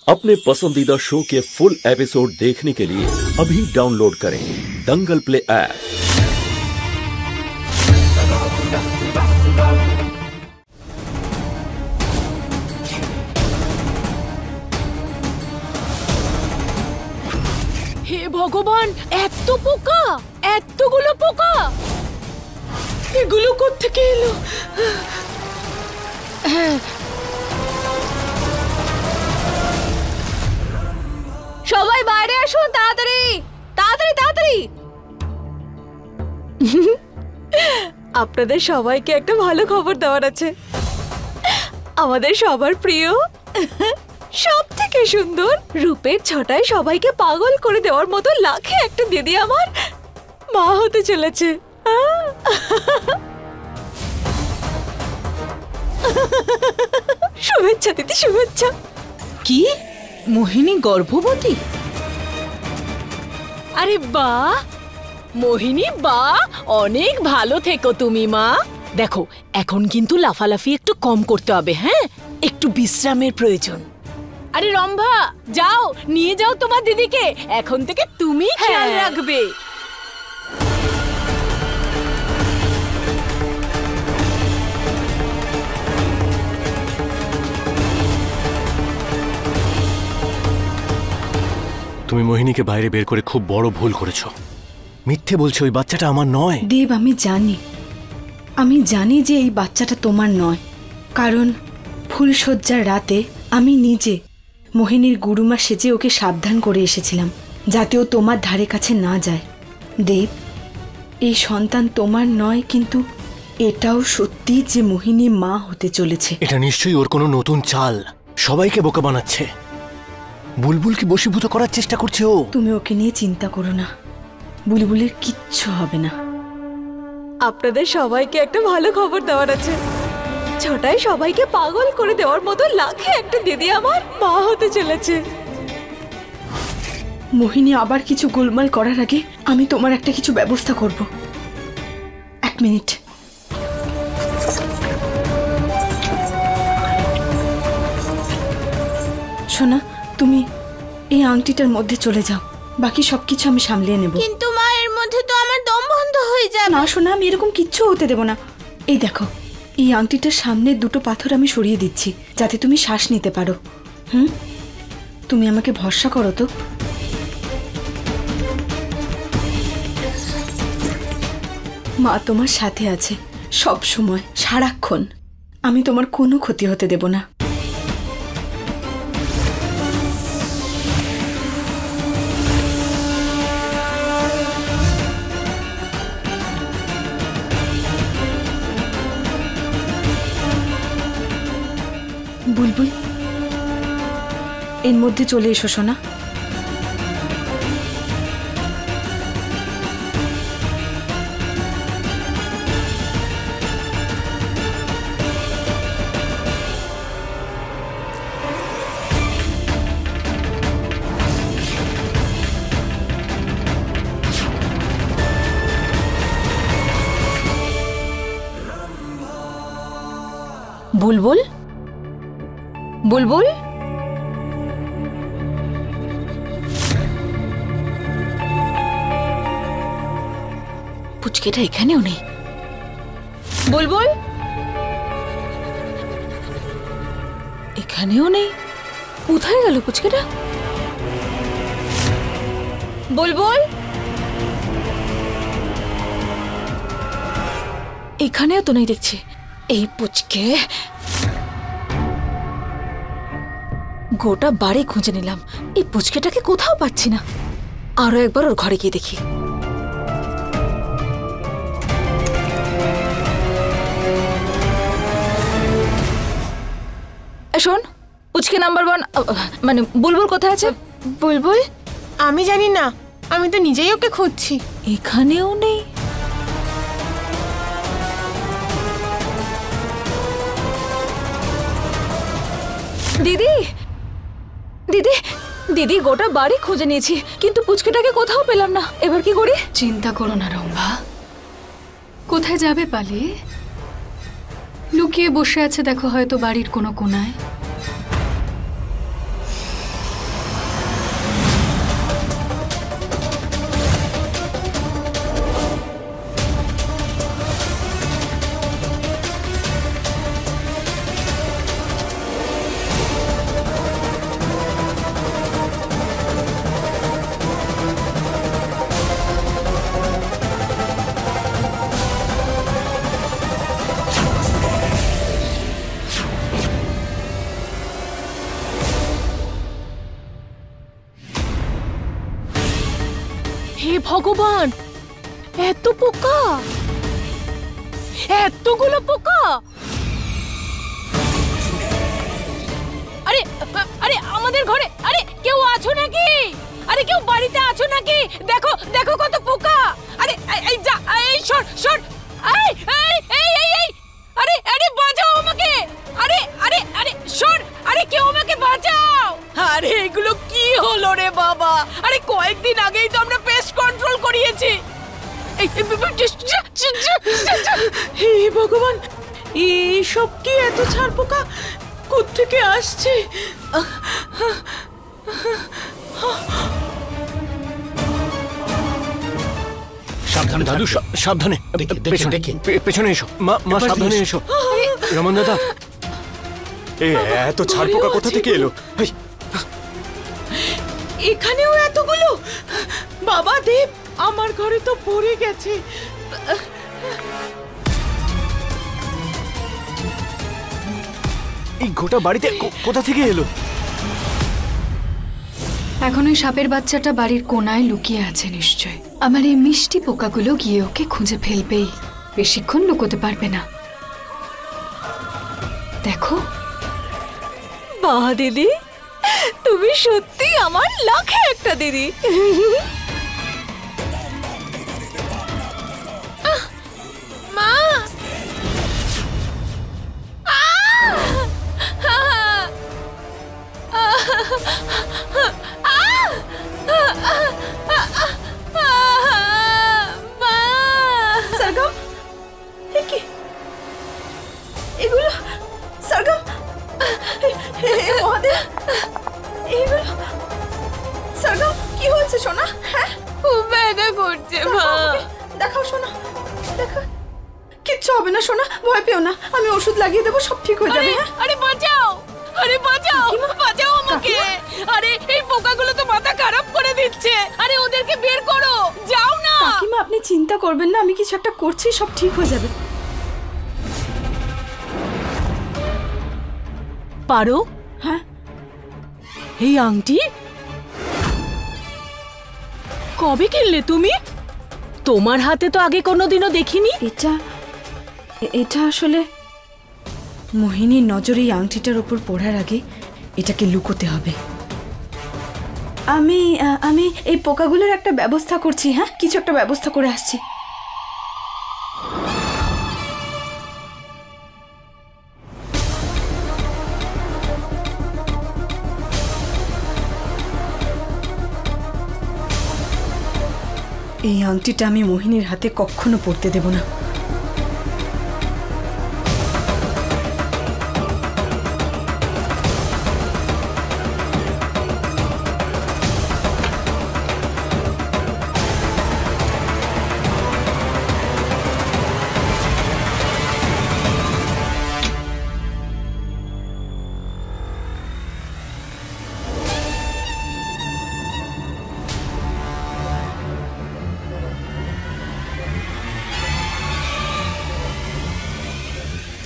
अपने पसंदीदा शो के फुल एपिसोड देखने के लिए अभी डाउनलोड करें दंगल प्ले ऐप। हे भगवान, এত পোকা, এতগুলো পোকা, এগুলো কোত্থেকে এলো? সবাই বাইরে আসুন, তাড়াতাড়ি তাড়াতাড়ি তাড়াতাড়ি। আপনাদের সবাইকে একটা ভালো খবর দেওয়ার আছে। আমাদের সবার প্রিয়, সব থেকে সুন্দর, রূপের ছটায় সবাইকে পাগল করে দেওয়ার মতো লাখে একটা দিদি আমার মা হতে চলেছে। শুভেচ্ছা দিদি, শুভেচ্ছা। কি মোহিনী গর্ভবতী? আরে বাহ মোহিনী, বাহ, অনেক ভালো থেকো তুমি মা। দেখো এখন কিন্তু লাফালাফি একটু কম করতে হবে, হ্যাঁ, একটু বিশ্রামের প্রয়োজন। আরে রম্ভা, যাও নিয়ে যাও তোমার দিদিকে, এখন থেকে তুমি খেয়াল রাখবে। তুমি মোহিনীকে বাইরে বের করে খুব বড় ভুল করেছো। মিথ্যে বলছো, ওই বাচ্চাটা আমার নয়। দেব, আমি জানি যে এই বাচ্চাটা তোমার নয়, কারণ ফুলশয্যার রাতে আমি নিজে মোহিনীর গুরুমা সেজে ওকে সাবধান করে এসেছিলাম যাতে ও তোমার ধারে কাছে না যায়। দেব, এই সন্তান তোমার নয়, কিন্তু এটাও সত্যি যে মোহিনী মা হতে চলেছে। এটা নিশ্চয়ই ওর কোনো নতুন চাল, সবাইকে বোকা বানাচ্ছে, বুলবুলকে বশীভূত করার চেষ্টা করছে ও। তুমি ওকে নিয়ে চিন্তা করো না, বুলবুলের কিচ্ছু হবে না। আপনাদের সবাইকে একটা ভালো খবর দেওয়ার আছে। ছটায় সবাইকে পাগল করে দেওয়ার মতো লাখে একটা দিদি আমার মা হতে চলেছে। মোহিনী আবার কিছু গোলমাল করার আগে আমি তোমার একটা কিছু ব্যবস্থা করব। এক মিনিট। শোনা, তুমি এই আংটিটার মধ্যে চলে যাও, বাকি সবকিছু আমি সামলিয়ে নেব। কিন্তু মা, এর মধ্যে তো আমার দম বন্ধ হয়ে যাবে। না শোনা, আমি এরকম কিচ্ছু হতে দেব না। এই দেখো, এই আংটিটার সামনে দুটো পাথর আমি সরিয়ে দিচ্ছি যাতে তুমি শ্বাস নিতে পারো। তুমি আমাকে ভরসা করো তো। মা তোমার সাথে আছে সব সময়, সারাক্ষণ। আমি তোমার কোনো ক্ষতি হতে দেব না। বুলবুল, এর মধ্যে চলে এসো সোনা। বুলবুল, বুলবুল, পুচকেটা এখানেও নেই। বুলবুল এখানেও নেই, কোথায় গেল পুচকেটা? বুলবুল এখানেও তো নেই দেখছি। এই পুচকে, গোটা বাড়ি খুঁজে নিলাম, এই পুচকেটাকে কোথাও পাচ্ছি না। আরো একবার ওর ঘরে গিয়ে দেখি। শোন, পুচকে নাম্বার 1, মানে বুলবুল কোথায় আছে? বুলবুল, আমি জানি না, আমি তো নিজেই ওকে খুঁজছি। এখানেও নেই। দিদি, দিদি, দিদি, গোটা বাড়ি খুঁজে নিয়েছি কিন্তু পুচকেটাকে কোথাও পেলাম না। এবার কি করি? চিন্তা করো না রম্ভা, কোথায় যাবে পালিয়ে? লুকিয়ে বসে আছে দেখো হয়তো বাড়ির কোনো কোনায়। হে ভগবান, এত পোকা, এতগুলো পোকা! আরে আরে আমাদের ঘরে আরে কেউ আছো নাকি? আরে কেউ বাড়িতে আছো নাকি? দেখো দেখো কত পোকা! আরে এই যা, এই সর সর, এই এই এই এই এই, আরে আরে বাঁচাও আমাকে! আরে আরে আরে সর, আরে কেউ আমাকে বাঁচাও! আরে এগুলো কি হলো রে বাবা? আরে কয়েকদিন আগেই তো আমরা পেস্ট কন্ট্রোল করিয়েছি। হে ভগবান, এইসব কি এত ছাড় পোকা কোত্থেকে আসছে? সাবধানে দাদু, সাবধানে। পেছনে এসো মা, মা সাবধানে এসো। রমন দাদা, এত ছাড় পোকা কোথা থেকে এলো? এখানেও এতগুলো! বাবা দেব, আমার ঘরে তো পড়ে গেছে। এই গোটা বাড়িতে কোথা থেকে এলো? এখন ওই সাপের বাচ্চাটা বাড়ির কোনায় লুকিয়ে আছে নিশ্চয়। আমার এই মিষ্টি পোকাগুলো গিয়ে ওকে খুঁজে ফেলবেই, বেশিক্ষণ লুকোতে পারবে না। দেখো। বাহ দিদি, তুমি সত্যি আমার লাখে একটা দিদি। মা, সরগম, এ কি এগুলো? সরগম, হে মহাদেব, এগুলো সরগম কি হয়েছে সোনা? হ্যাঁ, খুব ব্যথা করছে মা। দেখাও সোনা, দেখো। কিচ্ছু হবে না সোনা, ভয় পেও না, আমি ওষুধ লাগিয়ে দেবো, সব ঠিক হয়ে যাবে। আরে আরে বাঁচাও, আরে বাঁচাও, বাঁচাও আমাকে! আরে এই পোকাগুলো তো মাথা খারাপ করে দিচ্ছে। আরে ওদেরকে বের করো, যাও না। কাকিমা আপনি চিন্তা করবেন না, আমি কিছু একটা করছি, সব ঠিক হয়ে যাবে। পারো? হ্যাঁ। এই আংটি কবে কিনলে তুমি? তোমার হাতে তো আগে কোনোদিনও দেখিনি। এটা আসলে মোহিনীর নজরে এই আংটিটার উপর পড়ার আগে এটাকে লুকোতে হবে। আমি এই পোকাগুলোর একটা ব্যবস্থা করছি। হ্যাঁ, কিছু একটা ব্যবস্থা করে আসছি। এই আংটিটা আমি মোহিনীর হাতে কখনো পড়তে দেব না।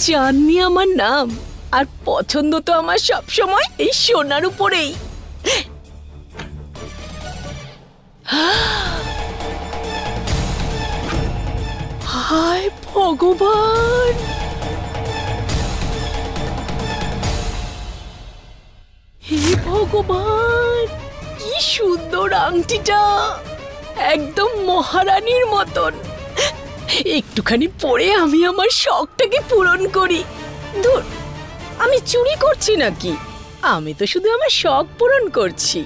চাঁদনি আমার নাম, আর পছন্দ তো আমার সব সময় এই সোনার উপরেই। হায় ভগবান, হে ভগবান, কি সুন্দর আংটিটা, একদম মহারানীর মতন। একটুখানি পরে আমি আমার শখটাকে পূরণ করি। ধুর, আমি চুরি করছি নাকি? আমি তো শুধু আমার শখ পূরণ করছি।